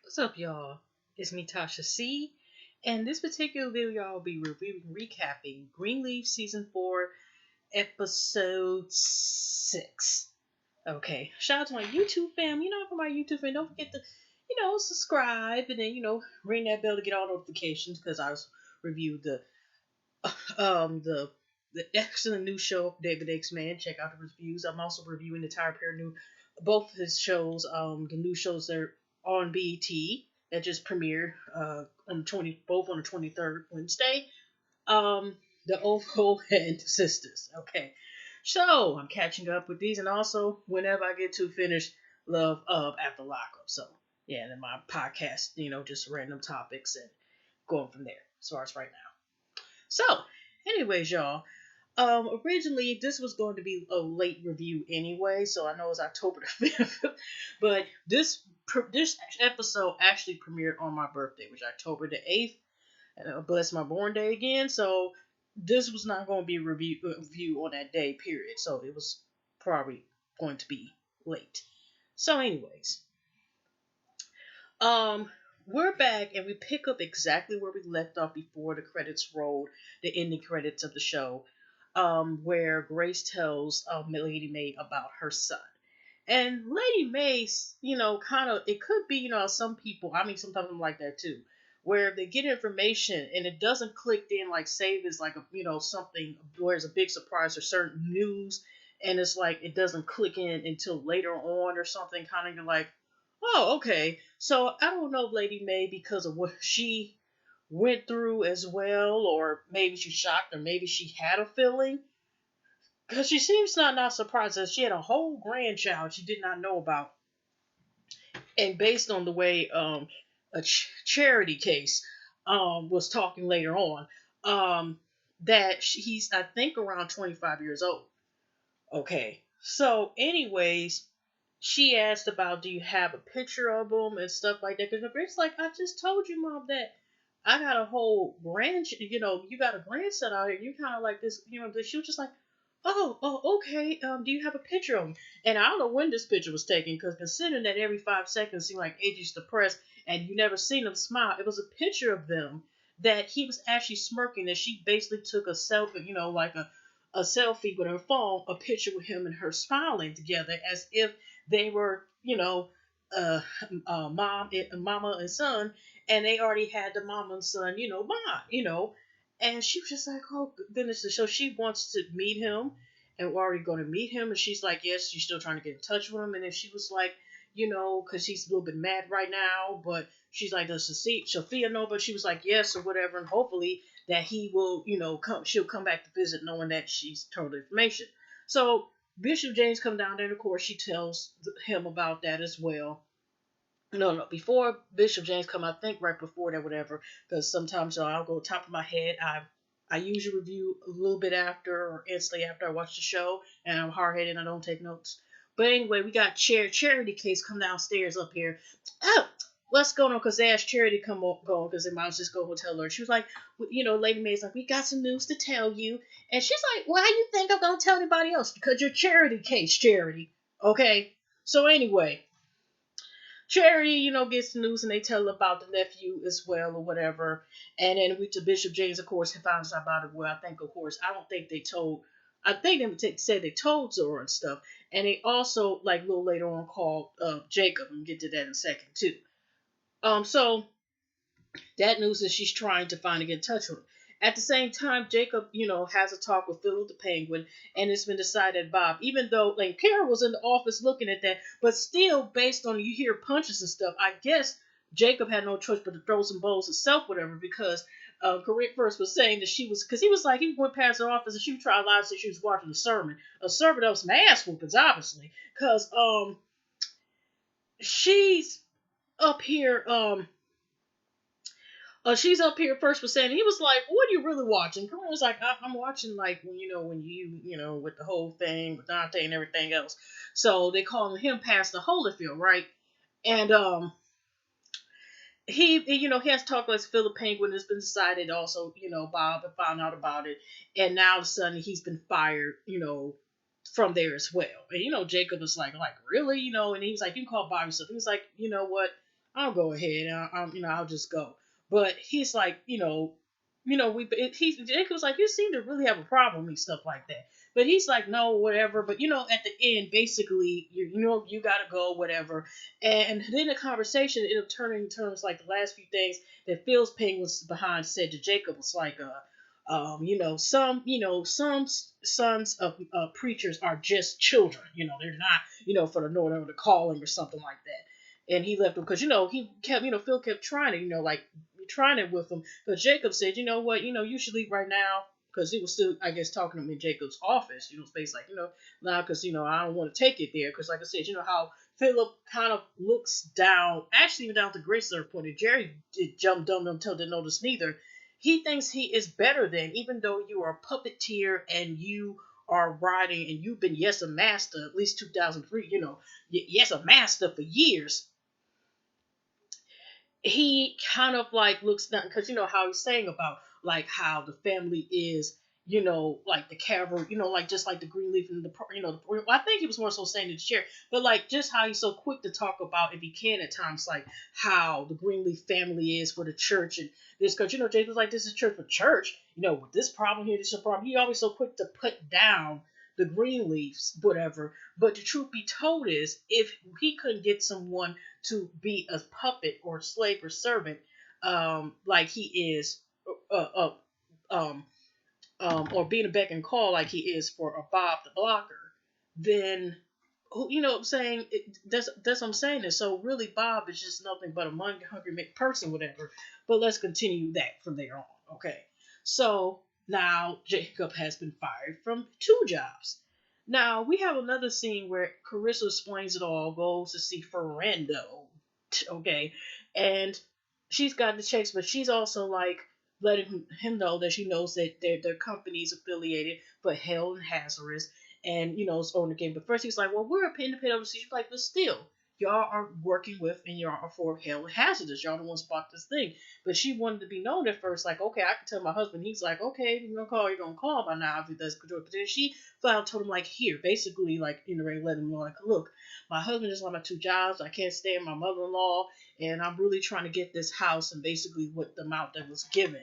What's up, y'all? It's me, Tasha C. And this particular video, y'all will be recapping Greenleaf Season 4, Episode 6. Okay, shout out to my YouTube fam. For my YouTube fam, don't forget to, subscribe and then, ring that bell to get all notifications because I was reviewed the excellent new show, David X Man. Check out the reviews. I'm also reviewing the entire pair of both of his shows, the new shows that are on BET that just premiered on both on the 23rd Wednesday. The Ovo and the Sisters. Okay, so I'm catching up with these, and also whenever I get to finish Love of After Lockup. So yeah, and then my podcast, just random topics and going from there as far as right now. So, anyways, y'all. Originally this was going to be a late review anyway, so I know it's October the 5th, but this episode actually premiered on my birthday, which is October the 8th, and bless my born day again. So this was not going to be a review on that day, period. So it was probably going to be late. So, anyways, we're back and we pick up exactly where we left off before the credits rolled, the ending credits of the show, where Grace tells Lady May about her son. And Lady May, kind of, it could be, some people, sometimes I'm like that too, where they get information and it doesn't click in, like, say it's like, something where it's a big surprise or certain news, and it's like, it doesn't click in until later on or something, kind of, you're like, oh, okay. So I don't know if Lady May, because of what she went through as well, or maybe she's shocked, or maybe she had a feeling, because she seems not surprised that she had a whole grandchild she did not know about, and based on the way a charity case was talking later on, that he's, I think, around 25 years old. Okay, so anyways, she asked about, do you have a picture of him and stuff like that, because the bitch like, I just told you, Mom, that I got a whole you got a grandson out here. You kind of like this, she was just like, oh, okay. Do you have a picture of him? And I don't know when this picture was taken, because considering that every 5 seconds seemed like AJ's depressed and you never seen him smile, it was a picture of them that he was actually smirking. That she basically took a selfie, like a selfie with her phone, a picture with him and her smiling together as if they were, uh, mama and son, and they already had the mama and son, bond, and she was just like, oh goodness. So she wants to meet him, and we're already going to meet him, and she's like, yes, she's still trying to get in touch with him, and then she was like, because she's a little bit mad right now, but she's like, does Sophia know? But she was like, yes, or whatever, and hopefully that he will, she'll come back to visit knowing that she's told the information. So Bishop James come down there, and of course she tells him about that as well. No, before Bishop James come, I think right before that, whatever, because sometimes I'll go top of my head. I usually review a little bit after or instantly after I watch the show, and I'm hard headed and I don't take notes. But anyway, we got Charity Case come downstairs up here. Oh, what's going on? Because they asked Charity to come go, because their mom's just going to tell her. She was like, Lady May's like, we got some news to tell you. And she's like, why do you think I'm going to tell anybody else? Because you're Charity Case, Charity. Okay? So anyway, Charity, gets the news and they tell about the nephew as well or whatever. And then we to Bishop James, of course, he finds out about it. Well, I think, of course, I don't think they told. I think they said they told Zora and stuff. And they also, like, a little later on, called Jacob, and get to that in a second too. So that news is she's trying to finally get in touch with him. At the same time, Jacob, has a talk with Philip the Penguin, and it's been decided Bob, even though like Kara was in the office looking at that, but still, based on you hear punches and stuff, I guess Jacob had no choice but to throw some bowls himself, whatever, because Corinne first was saying that she was, because he was like, he went past the office and she was trying to lie and say she was watching a sermon that was some ass whoopings, obviously, because she's up here, she's up here first was saying, he was like, what are you really watching? Corinne was like, I'm watching, like, when with the whole thing with Dante and everything else. So they calling him Pastor Holyfield, right? And he has talked with Philip Penguin. It's been decided also, Bob had found out about it, and now all of a sudden he's been fired, from there as well. And Jacob was like really, and he was like, you can call Bob yourself. He was like, you know what? I'll go ahead. I'll just go. But he's like, Jake was like, you seem to really have a problem and stuff like that. But he's like, no, whatever. But at the end, basically, you gotta go, whatever. And then the conversation ended up turning in terms like the last few things that Phil's pain was behind said to Jacob was like, some sons of preachers are just children. They're not, for the Lord of the calling or something like that. And he left him because he kept, Phil kept trying to, like trying it with him. But Jacob said, you know what, you should leave right now because he was still, I guess, talking to him in Jacob's office. Space like, now because I don't want to take it there because, like I said, how Philip kind of looks down, actually even down to Grace at her point. And Jerry did jump down until didn't notice neither. He thinks he is better than, even though you are a puppeteer and you are riding and you've been, yes, a master, at least 2003, yes, a master for years. He kind of like looks down because how he's saying about like how the family is, like the cavalry, like just like the Greenleaf and well, I think he was more so saying to the chair, but like just how he's so quick to talk about, if he can at times, like how the Greenleaf family is for the church and this, because Jake was like, this is church for church, with this problem here, this is a problem. He always so quick to put down the Greenleafs, whatever. But the truth be told is, if he couldn't get someone to be a puppet or slave or servant, like he is, uh, um, or being a beck and call like he is for a Bob the Blocker, then what I'm saying? That's what I'm saying. And so really, Bob is just nothing but a money hungry person, whatever. But let's continue that from there on. Okay, so now Jacob has been fired from 2 jobs. Now we have another scene where Carissa explains it all, goes to see Ferrando, okay, and she's got the checks, but she's also like letting him know that she knows that their company's affiliated, but Hell and Hazardous, and it's on the game. But first he's like, well, we're a independent overseas. She's like, but still, y'all are working with and y'all are for Hell and Hazardous. Y'all the ones bought this thing. But she wanted to be known at first, like, okay, I can tell my husband. He's like, okay, if you're gonna call by now if he does control. But then she flat out told him, like, here, basically, like, let him know, like, look, my husband just lost my 2 jobs. I can't stay with my mother-in-law, and I'm really trying to get this house and basically what the amount that was given,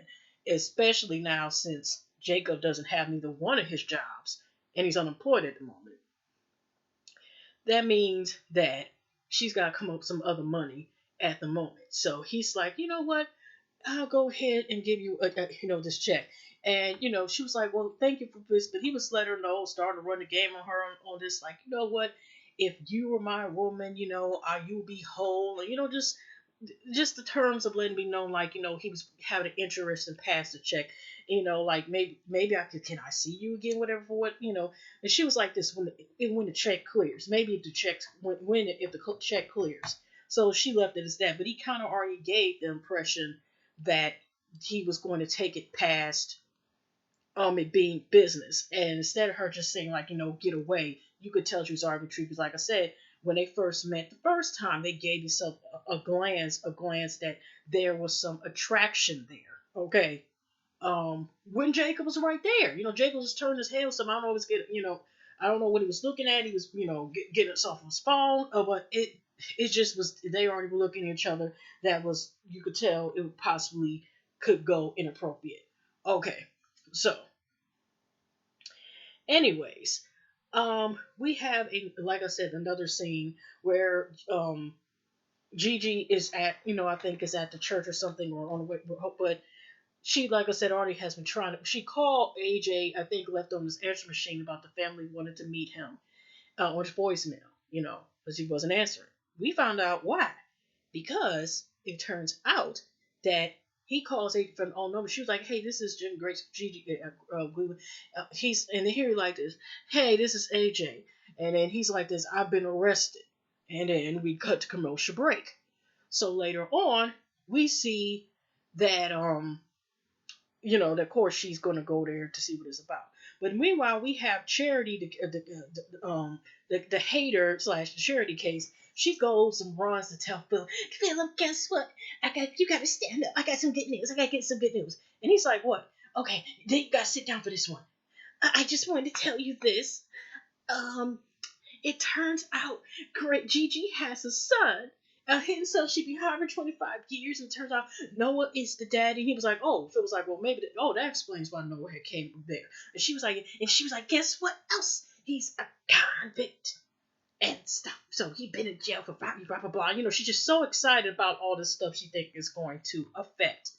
especially now since Jacob doesn't have neither one of his jobs and he's unemployed at the moment. That means that she's got to come up with some other money at the moment. So he's like, you know what? I'll go ahead and give you this check. And she was like, well, thank you for this, but he was letting her know, starting to run the game on her on this, like, you know what, if you were my woman, you'll be whole, and just the terms of letting me know, like, he was having an interest in pass the check, like maybe can I see you again, whatever, for what, and she was like this, when the check clears, maybe if the check if the check clears. So she left it as that, but he kind of already gave the impression that he was going to take it past it being business, and instead of her just saying, like, get away, you could tell she was already treated, because like I said, when they first met the first time, they gave yourself a glance that there was some attraction there. Okay. When Jacob was right there, Jacob was turning his head, so I don't always get, I don't know what he was looking at. He was, getting us off his phone, but it just was, they already were looking at each other. That was, you could tell it possibly could go inappropriate. Okay, so anyways, we have like I said, another scene where Gigi is at, I think is at the church or something, or on the way, but she, like I said, already has been trying to. She called AJ, I think, left on his answer machine about the family wanted to meet him on his voicemail, because he wasn't answering. We found out why, because it turns out that he calls AJ from all number. She was like, "Hey, this is Jim Grace, Gigi, he's," and then here he like this, "Hey, this is AJ," and then he's like this, "I've been arrested," and then we cut to commercial break. So later on, we see that that of course she's going to go there to see what it's about. But meanwhile, we have Charity, the hater slash the Charity case. She goes and runs to tell Philip, guess what? You got to stand up. I got some good news. I got to get some good news. And he's like, what? Okay, then you got to sit down for this one. I just wanted to tell you this. It turns out Gigi has a son, hidden self, she'd be hired for 25 years, and turns out Noah is the daddy. He was like, oh, Phil was like, well, maybe, that explains why Noah had came from there. And she was like, guess what else? He's a convict and stuff. So he been in jail for blah, blah, blah, blah. She's just so excited about all this stuff she thinks is going to affect,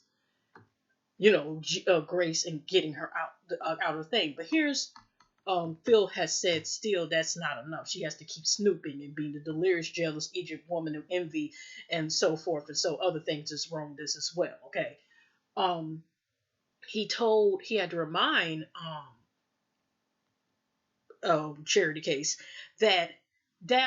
Grace and getting her out of the thing. But here's Phil has said still that's not enough. She has to keep snooping and being the delirious, jealous Egypt woman of envy and so forth, and so other things is wrong with this as well. Okay. Um, he had to remind Charity Case that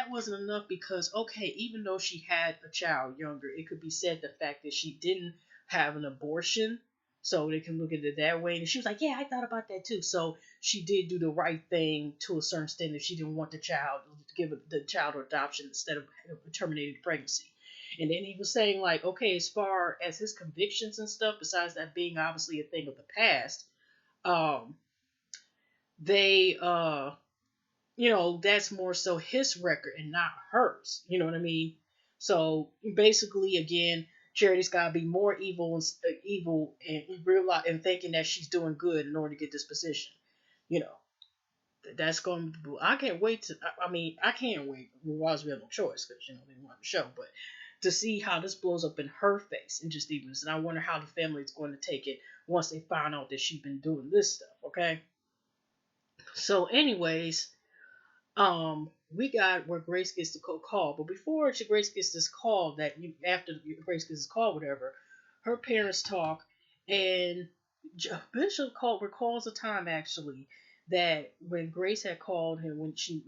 wasn't enough because, okay, even though she had a child younger, it could be said the fact that she didn't have an abortion, so they can look at it that way. And she was like, yeah, I thought about that too. So she did do the right thing to a certain extent if she didn't want the child to give the child adoption instead of terminating the pregnancy. And then he was saying, like, okay, as far as his convictions and stuff, besides that being obviously a thing of the past, um, they that's more so his record and not hers. You know what I mean? So basically, again, Charity's got to be more evil and realize and thinking that she's doing good in order to get this position. You know, that's going to. I can't wait to. I mean, I can't wait. Well, we have no choice because they want the show, but to see how this blows up in her face and just even. And I wonder how the family is going to take it once they find out that she's been doing this stuff. Okay. So, anyways, we got where Grace gets the call, but before Grace gets this call, after Grace gets this call, whatever, her parents talk, and Bishop recalls a time actually that when Grace had called him when she,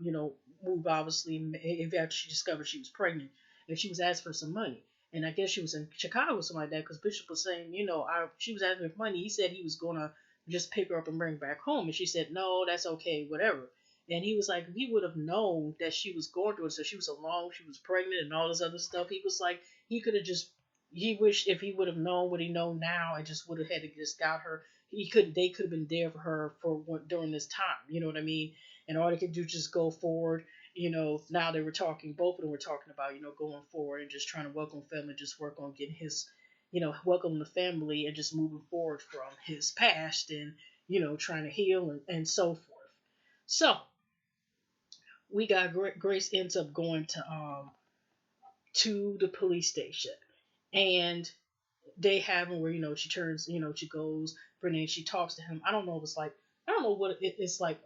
moved obviously after she discovered she was pregnant, and she was asked for some money. And I guess she was in Chicago or something like that because Bishop was saying, she was asking for money. He said he was gonna just pick her up and bring her back home, and she said, no, that's okay, whatever. And he was like, if he would have known that she was going through it, so she was alone, she was pregnant, and all this other stuff, he was like, he wished if he would have known what he know now and just would have had to just got her. They could have been there for her during this time. You know what I mean? And all they could do just go forward. Now they were talking, both of them were talking about, going forward and just trying to welcome family, just work on getting his, welcome the family and just moving forward from his past and, trying to heal and so forth. So, we got Grace ends up going to the police station, and they have him where she turns, she goes, Brittany, she talks to him. I don't know if it's like I don't know what it's like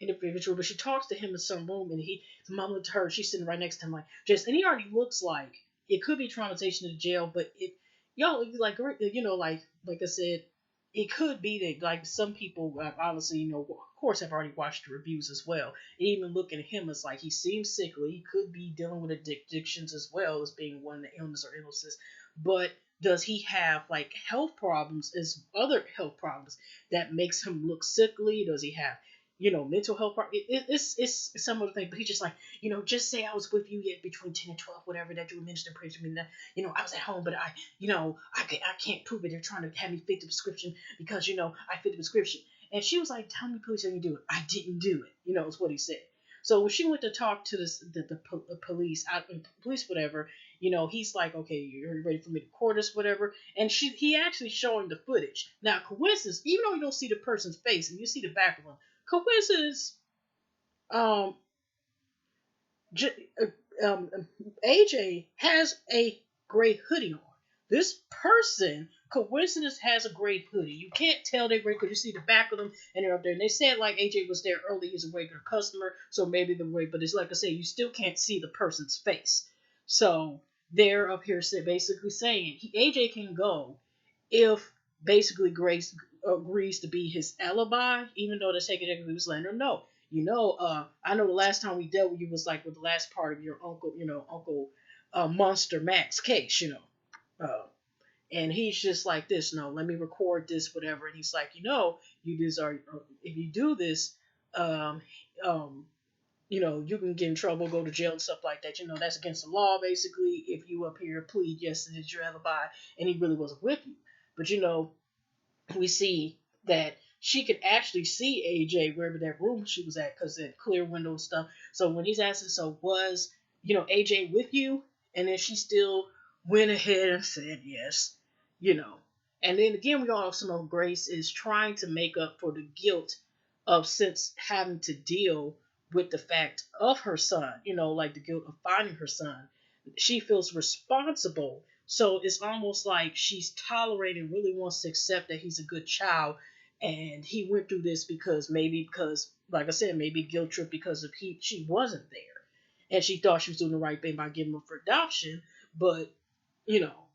individual, but she talks to him in some room, and he's mumbling to her. She's sitting right next to him, like just, and he already looks like it could be traumatization to jail, but like I said, it could be that like some people honestly, of course, have already watched the reviews as well. And even looking at him, it's like he seems sickly. He could be dealing with addictions as well as being one of the illnesses. But does he have like health problems as other health problems that makes him look sickly? Does he have mental health problems? It's some other thing, but he's just like, just say I was with you yet between 10 and 12, whatever, that you were ministering, praise to me, that, I was at home, but I can't prove it. They're trying to have me fit the prescription because, I fit the prescription. And she was like, tell me, please, how you do it. I didn't do it, is what he said. So when she went to talk to the police, whatever, he's like, okay, you're ready for me to court us, whatever. And he actually showing the footage. Now, coincidence, even though you don't see the person's face and you see the back of them, coincidence, um, AJ has a gray hoodie on. This person, coincidence, has a gray hoodie. You can't tell they're gray because you see the back of them and they're up there. And they said like AJ was there early, he's a regular customer, so maybe the way, but it's like I said, you still can't see the person's face. So they're up here basically saying AJ can go if basically Grace agrees to be his alibi, even though the secretary was letting her know. I know the last time we dealt with you was like with the last part of your Uncle Monster Max case, and he's just like this, no, let me record this, whatever. And he's like, you if you do this, you can get in trouble, go to jail and stuff like that. That's against the law, basically, if you up here plead, yes, it is your alibi, and he really wasn't with you. But, we see that she could actually see AJ wherever that room she was at because that clear window stuff. So when he's asking, so was, AJ with you? And then she still went ahead and said yes, you know. And then again, we also know Grace is trying to make up for the guilt of since having to deal with the fact of her son, like the guilt of finding her son. She feels responsible. So it's almost like she's tolerating, really wants to accept that he's a good child. And he went through this because, like I said, maybe guilt trip because of she wasn't there. And she thought she was doing the right thing by giving him for adoption. But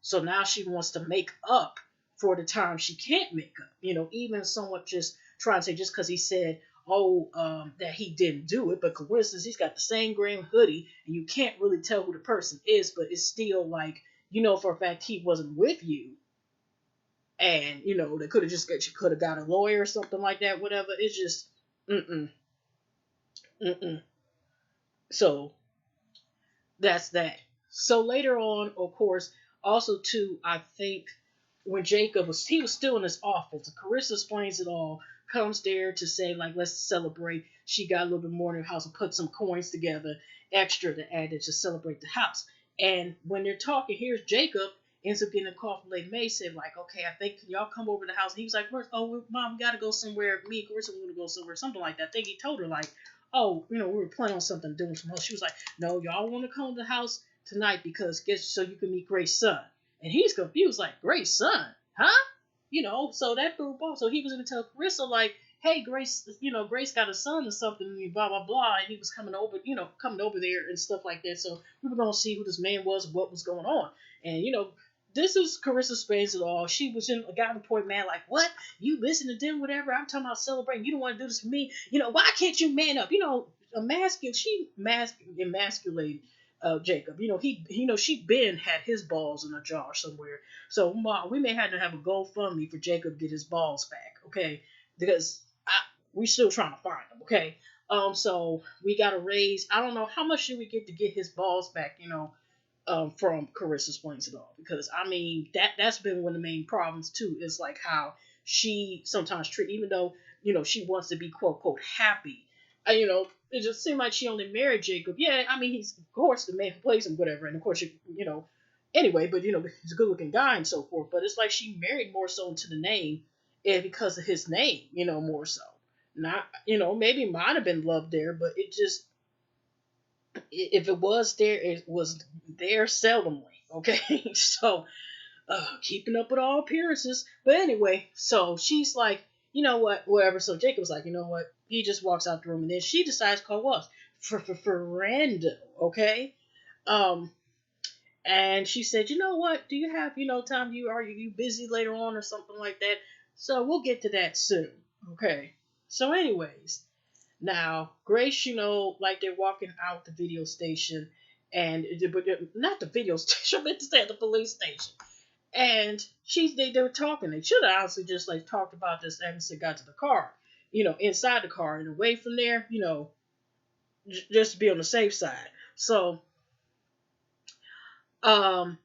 so now she wants to make up for the time she can't make up. Even somewhat just trying to say just because he said, that he didn't do it, but coincidence, he's got the same green hoodie, and you can't really tell who the person is, but it's still like, for a fact he wasn't with you, and they could have she could have got a lawyer or something like that, whatever. It's just, mm mm. So that's that. So later on, of course, also too, I think when Jacob was still in his office, Carissa explains it all, comes there to say, like, let's celebrate. She got a little bit more in her house and put some coins together, extra to add to celebrate the house. And when they're talking, here's Jacob ends up getting a call from Lady May, said, like, okay, I think, can y'all come over to the house? And he was like, Mom, we got to go somewhere. Me and Carissa, we're going to go somewhere, something like that. I think he told her, like, oh, we were planning on something, doing some else. She was like, no, y'all want to come to the house tonight because guess so you can meet Grace's son. And he's confused, like, Grace's son, huh? So that threw him off. So he was going to tell Carissa, like, hey, Grace, Grace got a son or something, blah, blah, blah. And he was coming over there and stuff like that. So we were going to see who this man was, what was going on. And, this is Carissa explains it all. She was in a guy the point, man, like, what? You listen to them, whatever. I'm talking about celebrating. You don't want to do this for me. Why can't you man up? Emasculated Jacob. She been had his balls in a jar somewhere. So we may have to have a GoFundMe for Jacob to get his balls back, okay? Because we still trying to find them, okay? So we got to raise. I don't know how much should we get to get his balls back, from Carissa Explains It All, because I mean that's been one of the main problems too, is like how she sometimes treat, even though she wants to be quote unquote happy, it just seemed like she only married Jacob. Yeah, I mean he's of course the man who plays him, whatever, and of course anyway, but he's a good looking guy and so forth. But it's like she married more so into the name, and because of his name, more so. Not maybe might have been love there, but it just, if it was there, it was there seldomly. Okay, so keeping up with all appearances. But anyway, so she's like, you know what, whatever. So Jacob's like, you know what? He just walks out the room, and then she decides to call us for Ferrando. Okay, um, and she said, you know what? Do you have time? Are you busy later on or something like that? So we'll get to that soon. Okay. So anyways, now, Grace, like they're walking out the video station, and but not the video station, I meant to say at the police station. And they were talking. They should have honestly just like talked about this and got to the car, inside the car and away from there, just to be on the safe side. So, um,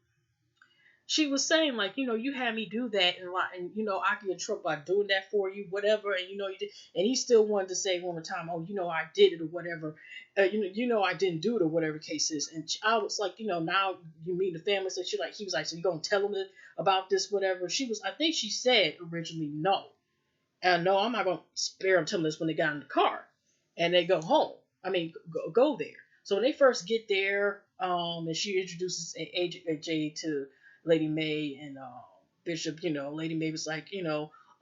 she was saying, like, you had me do that, and like, and I get in trouble by doing that for you, whatever, and you did, and he still wanted to say one more time, oh, I did it or whatever, I didn't do it or whatever case is, and I was like, now you meet the family, so he was like, so you gonna tell them about this, whatever. I think she said originally no, and no, I'm not gonna spare them till this when they got in the car, and they go home. I mean, go there. So when they first get there, and she introduces AJ to Lady May and Bishop, Lady May was like,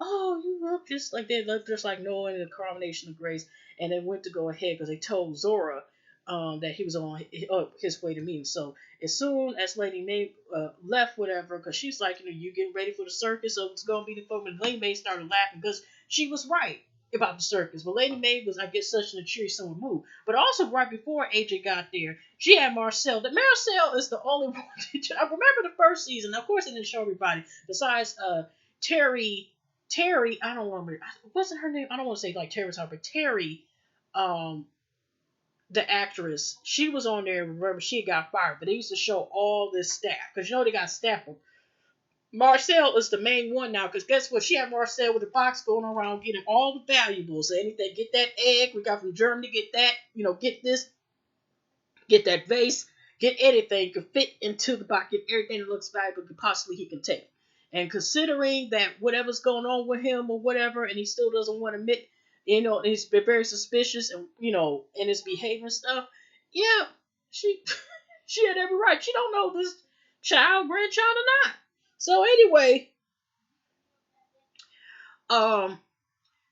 oh, you look just like they look just like Noah in the coronation of grace, and they went to go ahead because they told Zora that he was on his way to meet him. So as soon as Lady May left, whatever, because she's like, you getting ready for the circus, so it's gonna be the fun. And Lady May started laughing because she was right about the circus. But Lady Mae was, I guess, such a cheery summer move. But also right before AJ got there, she had Marcel. That Marcel is the only one. I remember the first season. Of course, it didn't show everybody. Besides Terry, I don't remember. Wasn't her name? I don't want to say like Terry, but Terry, the actress. She was on there. Remember, she got fired. But they used to show all this staff because they got staff. Marcel is the main one now, because guess what? She had Marcel with the box going around getting all the valuables. So anything, get that egg we got from Germany, get that, get this, get that vase, get anything could fit into the bucket, everything that looks valuable could possibly he can take. And considering that whatever's going on with him or whatever, and he still doesn't want to admit, he's been very suspicious and in his behavior and stuff. Yeah, she she had every right. She don't know this grandchild or not. So anyway, um,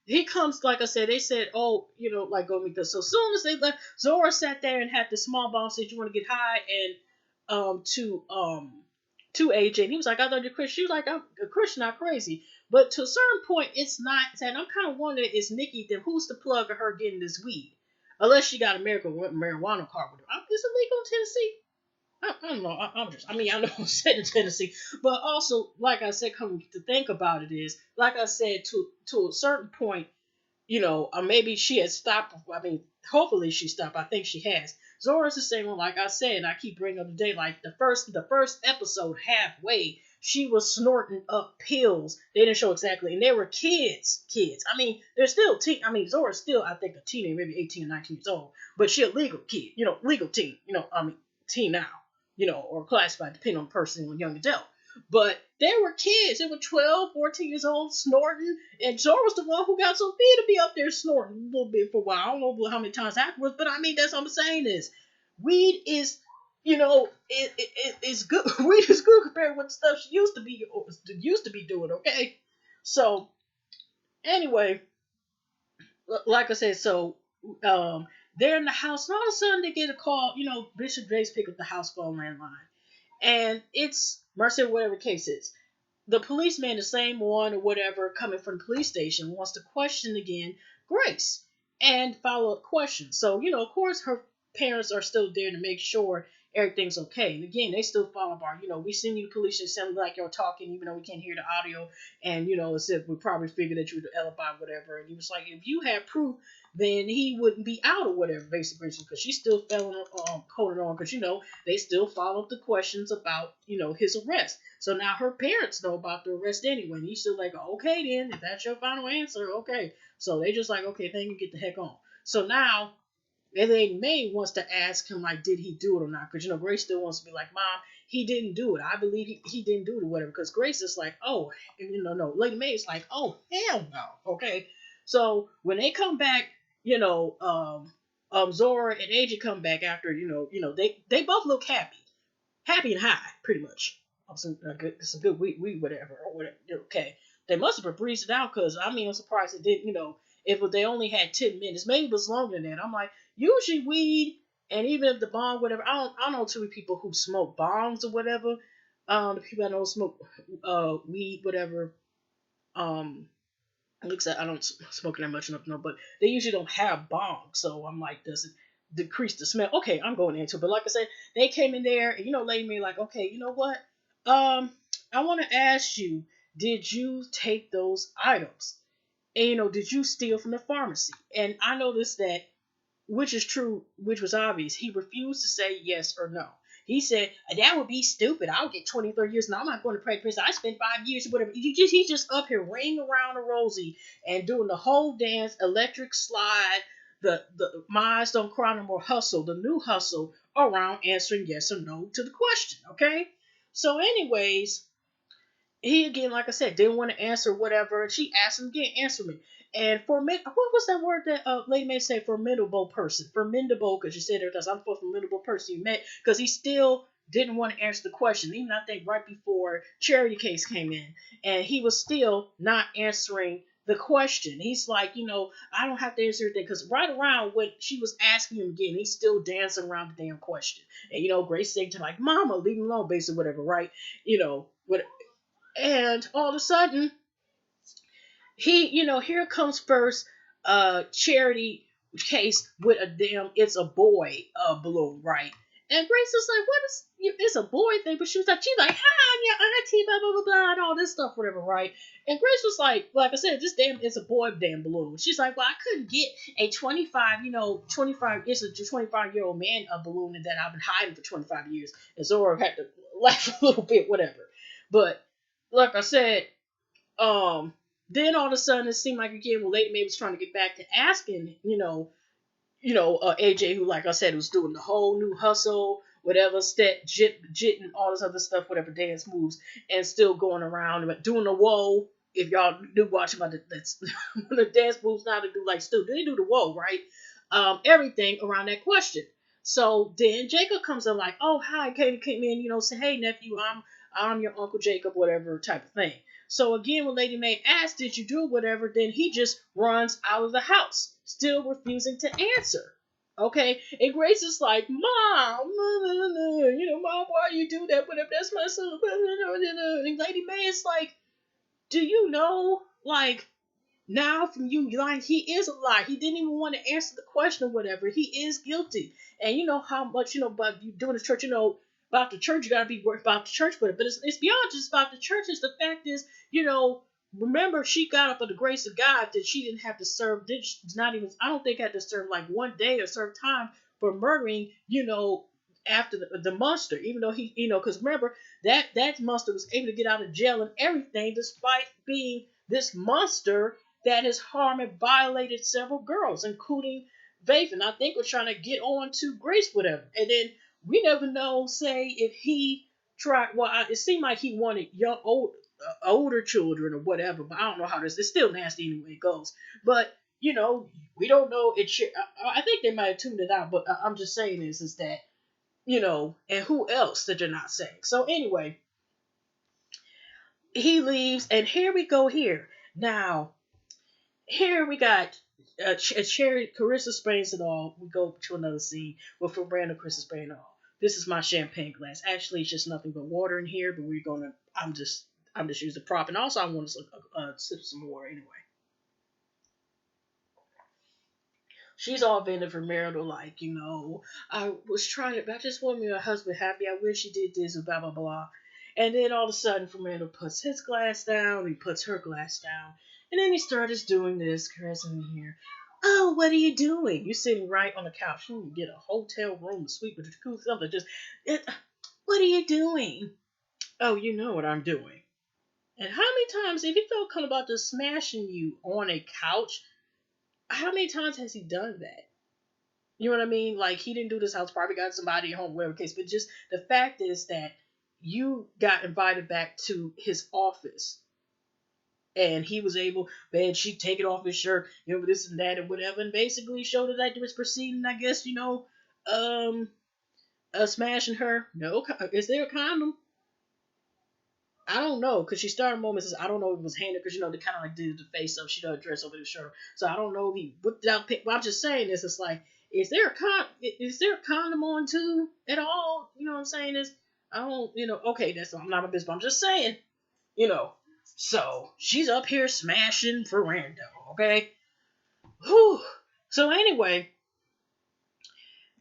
he comes, like I said, they said, oh, like go meet us. So soon as they left, Zora sat there and had the small ball, said, you want to get high, and to AJ, and he was like, I thought you're Christian. She was like, I'm a Christian, not crazy. But to a certain point, it's not. And I'm kind of wondering, is Nikki, then who's the plug of her getting this weed? Unless she got a marijuana card with her. Is it legal in Tennessee? I don't know. I know it's said in Tennessee, but also, like I said, come to think about it, is like I said, to a certain point, maybe she has stopped. I mean, hopefully she stopped. I think she has. Zora's the same one. Like I said, and I keep bringing up today. Like the first episode, halfway, she was snorting up pills. They didn't show exactly, and they were kids. Kids. I mean, they're still teen. I mean, Zora's still, I think, a teenager, maybe 18 or 19 years old, but she a legal kid. Legal teen. Teen now. Or classified depending on the person or young adult. But they were kids. They were 12, 14 years old, snorting. And Zora was the one who got Sophia to be up there snorting a little bit for a while. I don't know how many times afterwards, but I mean, that's what I'm saying is, weed is, it's good. Weed is good compared to what stuff she used to be doing, okay? So, anyway, like I said, so, they're in the house, and all of a sudden they get a call. Bishop Jace pick up the house phone landline. And it's Marcel, whatever case is. The policeman, the same one or whatever, coming from the police station, wants to question again Grace and follow up questions. So, of course, her parents are still there to make sure everything's okay. And again, they still follow up our, we seen you, police, it sounded like you're talking, even though we can't hear the audio. And, as if we probably figured that you were the alibi, whatever. And he was like, if you had proof, then he wouldn't be out or whatever, basically, because she still holding on, because, they still followed the questions about, his arrest. So now her parents know about the arrest anyway. And he's still like, okay, then, if that's your final answer, okay. So they just like, okay, thank you, get the heck on. So now, Lady May wants to ask him, like, did he do it or not? Because, Grace still wants to be like, Mom, he didn't do it. I believe he didn't do it or whatever. Because Grace is like, oh, no. Lady May is like, oh, hell no. Okay. So when they come back, Zora and AJ come back after, they both look happy and high, pretty much. Some good weed, whatever, or whatever. Okay, they must have breezed it out, because I'm surprised it didn't. If they only had 10 minutes, maybe it was longer than that. I'm like, usually weed, and even if the bong, whatever. I don't know too many people who smoke bongs or whatever. The people I know smoke weed, whatever. Looks like I don't smoke that much enough to know, but they usually don't have bongs. So I'm like, does it decrease the smell? Okay, I'm going into it. But like I said, they came in there, and Lady May like, okay, you know what? I want to ask you, did you take those items? And did you steal from the pharmacy? And I noticed that, which is true, which was obvious, he refused to say yes or no. He said, that would be stupid. I'll get 20, 30 years, and I'm not going to pray to prison. I spent 5 years or whatever. He's just up here ringing around a Rosie and doing the whole dance, electric slide, the Minds Don't Cry No More hustle, the new hustle around answering yes or no to the question, okay? So anyways, he again, like I said, didn't want to answer whatever. And she asked him again, answer me. And what was that word that Lady May said? Formidable person. Formidable, because you said that's I'm for formidable person you met, because he still didn't want to answer the question. Even I think right before Charity case came in, and he was still not answering the question. He's like, I don't have to answer anything, because right around when she was asking him again, he's still dancing around the damn question. And Grace saying to like, Mama, leave him alone, basically, whatever, right? What. And all of a sudden, here comes first Charity case with a damn it's a boy balloon, right? And Grace was like, what is it's a boy thing? But she's like, hi, your auntie, blah, blah, blah, blah, and all this stuff, whatever, right? And Grace was like I said, this damn it's a boy damn balloon. She's like, well, I couldn't get a 25, 25, it's a 25-year-old man a balloon that I've been hiding for 25 years. And Zora had to laugh a little bit, whatever. But like I said, then all of a sudden it seemed like again, well, Lady May was trying to get back to asking, AJ, who, like I said, was doing the whole new hustle, whatever step, jit, and all this other stuff, whatever dance moves, and still going around and doing the whoa. If y'all do watch about that's the dance moves now to do like still they do the whoa, right? Everything around that question. So then Jacob comes in like, oh hi, came in, say, hey nephew, I'm your Uncle Jacob, whatever type of thing. So again, when Lady Mae asks, did you do whatever, then he just runs out of the house, still refusing to answer. Okay, and Grace is like, Mom, Mom, why you do that? Whatever, that's my son. And Lady Mae is like, do you know, like, now from you lying, he is a lie. He didn't even want to answer the question or whatever. He is guilty. And you know how much, about you doing the church, about the church, you gotta be worried about the church with it. But it's beyond just about the church. It's the fact is, remember she got up on the grace of God that she didn't have to serve, not even, I don't think had to serve like one day or serve time for murdering, after the monster, even though he, because remember that monster was able to get out of jail and everything despite being this monster that has harmed and violated several girls, including Faith. And I think we're trying to get on to Grace, whatever. And then we never know, say, if he tried. Well, it seemed like he wanted older children or whatever, but I don't know how this. It's still nasty anyway it goes. But we don't know. I think they might have tuned it out, but I'm just saying is that and who else that you're not saying. So anyway, he leaves, and here we go. Here now. Here we got Cherry, Carissa sprains it all. We go to another scene with Fernando, Carissa spraying it all. This is my champagne glass. Actually, it's just nothing but water in here, but we're gonna. I'm just using the prop, and also I want to sip some water anyway. She's all vented for marital, like, I was trying to, I just want my husband happy. I wish he did this, blah, blah, blah. And then all of a sudden, Fernando puts his glass down, he puts her glass down. And then he started doing this, caressing me here. Oh, what are you doing? You're sitting right on the couch. You can get a hotel room to sleep with a cool something. What are you doing? Oh, you know what I'm doing. And how many times, if he felt kind of about just smashing you on a couch, how many times has he done that? You know what I mean? Like, he didn't do this house, probably got somebody at home, whatever case. But just the fact is that you got invited back to his office, and he was able, man, she take it off his shirt, this and that and whatever, and basically showed that he was proceeding, I guess, smashing her. No, is there a condom? I don't know, because she started moments. I don't know if it was handed, because they kind of like did the face up. She doesn't dress over the shirt, so I don't know if he whipped it out. But I'm just saying this. It's like, is there a condom on too at all? You know what I'm saying? Is I don't, okay, that's I'm not a business, but I'm just saying, you know. So she's up here smashing Ferrando, okay. Whew. So anyway,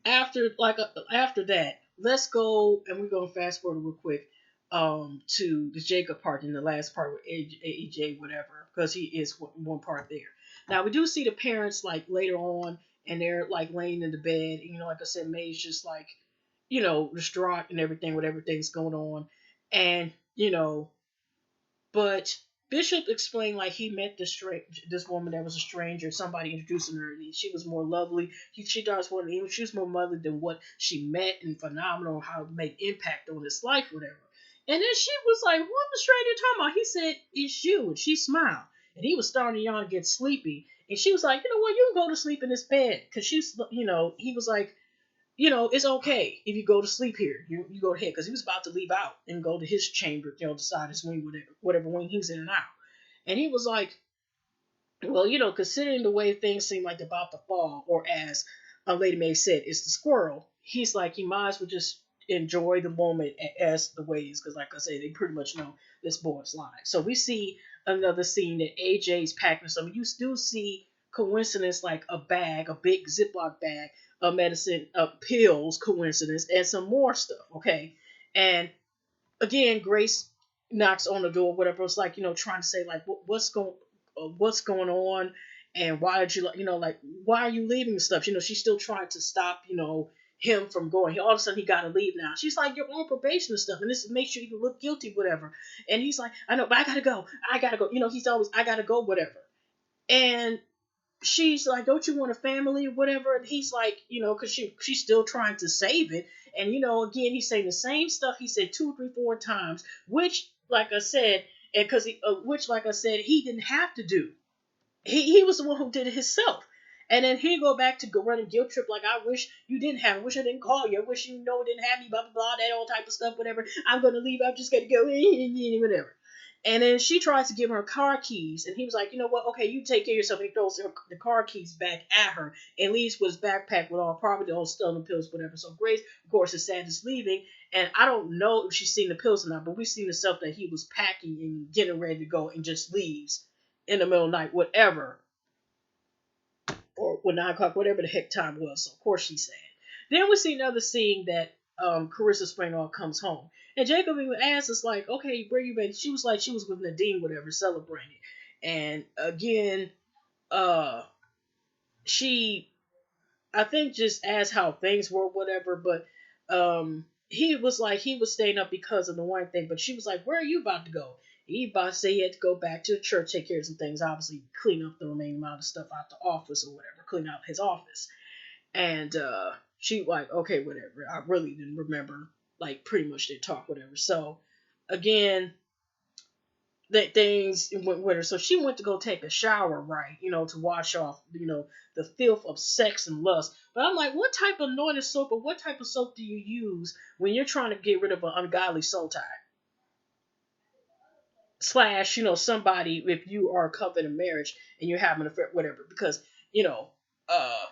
after that, let's go, and we're gonna fast forward real quick to the Jacob part in the last part with AJ whatever, because he is one part there. Now we do see the parents like later on, and they're like laying in the bed, and, like I said, May's just like, distraught and everything with everything's going on, and but Bishop explained like he met this woman that was a stranger, somebody introducing her, and she was more lovely. She thought she was more lovely than what she met, and phenomenal how to make impact on his life, whatever. And then she was like, "What the stranger talking about?" He said, "It's you," and she smiled, and he was starting to yawn and get sleepy, and she was like, "You know what? You can go to sleep in this bed," because she's, he was like, it's okay if you go to sleep here. You go ahead, because he was about to leave out and go to his chamber, decide his wing, whatever wing he's in and out. And he was like, well, considering the way things seem like they're about to fall, or as Lady Mae said, it's the squirrel. He's like, you might as well just enjoy the moment as the way it is, because like I said, they pretty much know this boy's lying. So we see another scene that AJ's packing something. You still see coincidence like a big Ziploc bag of medicine, pills, coincidence, and some more stuff. Okay, and again, Grace knocks on the door, whatever. It's like, trying to say like, what's going on, and why did you, like, why are you leaving and stuff? She's still trying to stop, him from going. All of a sudden, he got to leave now. She's like, you're on probation and stuff, and this makes you even look guilty, whatever. And he's like, I know, but I gotta go. He's always, I gotta go, whatever. And she's like, "Don't you want a family or whatever?" And he's like, because she's still trying to save it. And again, he's saying the same stuff he said two, three, four times, which, like I said, and because which, like I said, he didn't have to do. He was the one who did it himself. And then he go back to go run a guilt trip like, I wish you didn't have me. I wish I didn't call you. I wish didn't have me, blah, blah, blah, that all type of stuff, whatever. I'm going to leave. I'm just going to go, whatever. And then she tries to give her car keys. And he was like, you know what? Okay, you take care of yourself. And he throws the car keys back at her and leaves with his backpack with all property, all stolen pills, whatever. So Grace, of course, is sad is leaving. And I don't know if she's seen the pills or not, but we've seen the stuff that he was packing and getting ready to go and just leaves in the middle of the night, whatever, or 9 o'clock, whatever the heck time was. So of course she's sad. Then we see another scene that Carissa Springall comes home, and Jacob even asks us like, "Okay, where you been?" She was like, she was with Nadine, whatever, celebrating. And again, uh, she, I think, just asked how things were, whatever. But he was like, he was staying up because of the one thing. But she was like, "Where are you about to go?" He about to say he had to go back to the church, take care of some things, obviously clean up the remaining amount of stuff out the office or whatever, clean out his office. And she like, okay, whatever. I really didn't remember, like, pretty much their talk, whatever. So again, that things went with her. So she went to go take a shower, right? To wash off, the filth of sex and lust. But I'm like, what type of anointed soap or what type of soap do you use when you're trying to get rid of an ungodly soul tie? Slash, somebody, if you are covered in marriage and you're having an affair, whatever. Because, you know, uh,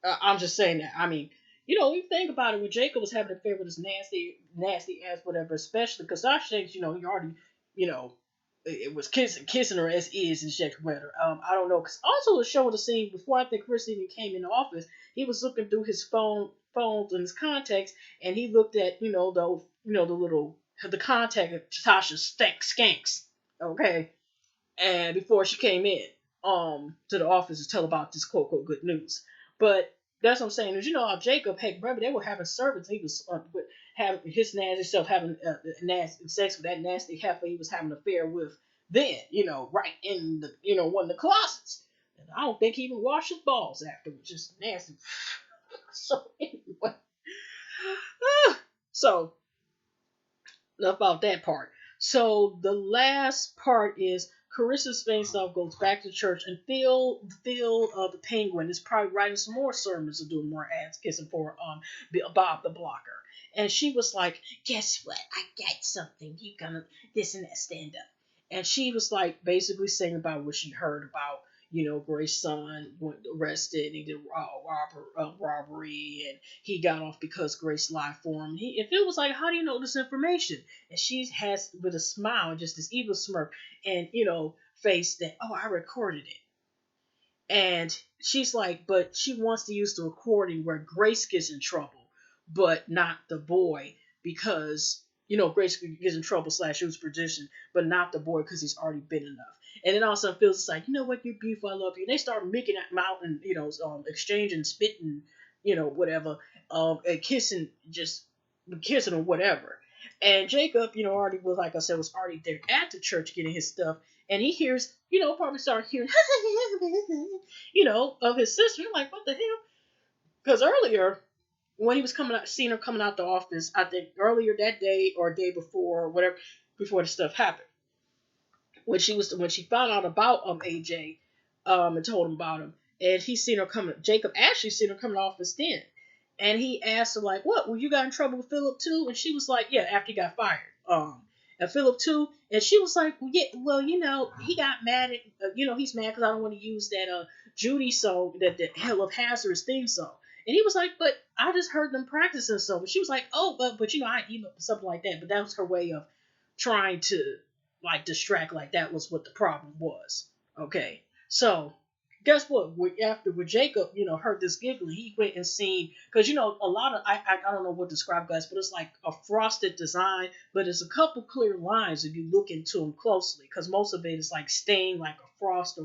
I'm just saying that. I mean, you think about it, when Jacob was having an affair with this nasty, nasty ass, whatever, especially because Sasha thinks, he already, you know, it was kissing her as is in Jacob Weather. I don't know, because also was showing the scene before I think Chris even came in the office. He was looking through his phones and his contacts, and he looked at, the little, the contact of Tasha Skanks, okay, and before she came in to the office to tell about this quote unquote good news. But that's what I'm saying is, how Jacob, hey, remember they were having servants. He was having his nasty self having nasty sex with that nasty heifer he was having an affair with. Then, right in the one of the closets. And I don't think he even washed his balls afterwards. Just nasty. So anyway, so enough about that part. So the last part is Carissa Spainstock goes back to church, and Phil the Penguin is probably writing some more sermons or doing more ass kissing for Bob the Blocker. And she was like, "Guess what? I got something. You gonna this and that stand up." And she was like basically saying about what she heard about Grace's son went arrested and he did robbery, and he got off because Grace lied for him. If it was like, how do you know this information? And she has with a smile, just this evil smirk, and face that, oh, I recorded it. And she's like, but she wants to use the recording where Grace gets in trouble, but not the boy, because Grace gets in trouble slash lose position, but not the boy because he's already been enough. And then all of a sudden feels like, you know what, you're beautiful, I love you. And they start making that out and exchanging, spitting, whatever, and kissing or whatever. And Jacob, already was, like I said, was already there at the church getting his stuff, and he hears, probably started hearing, of his sister. I'm like, what the hell? Because earlier, when he was seeing her coming out the office, I think earlier that day or day before, or whatever, before the stuff happened, when she found out about AJ, and told him about him, and he seen her coming. Jacob actually seen her coming to the office then, and he asked her like, "What? Well, you got in trouble with Philip too?" And she was like, "Yeah, after he got fired." And Philip too, and she was like, "Well, yeah, well, he got mad at, he's mad because I don't want to use that Judy song, that the Hell of Hazardous theme song." And he was like, "But I just heard them practicing so." But she was like, "Oh, but I emailed something like that." But that was her way of trying to like distract, like that was what the problem was. Okay, so guess what? After with Jacob, heard this giggling, he went and seen, because a lot of I don't know what to describe, guys, but it's like a frosted design, but there's a couple clear lines if you look into them closely, because most of it is like stained like a frost or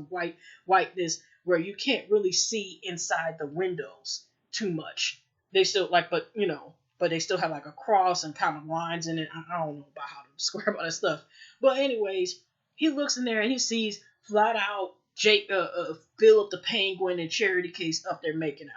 whiteness where you can't really see inside the windows too much. They still like, but they still have like a cross and kind of lines in it. I don't know about how to describe all that stuff. But anyways, he looks in there and he sees flat out Jake, Philip the Penguin and Charity Case up there making out.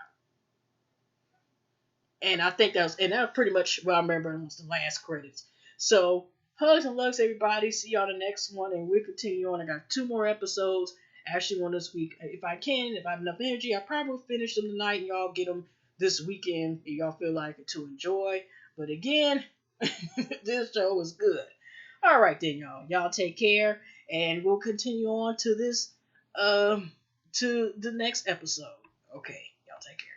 And I think that was pretty much what I remember was the last credits. So hugs and loves everybody. See y'all the next one, and we'll continue on. I got 2 more episodes. Actually, one this week. If I can, if I have enough energy, I probably will finish them tonight, and y'all get them this weekend if y'all feel like it to enjoy. But again, this show was good. All right then, y'all. Y'all take care, and we'll continue on to this, to the next episode. Okay, y'all take care.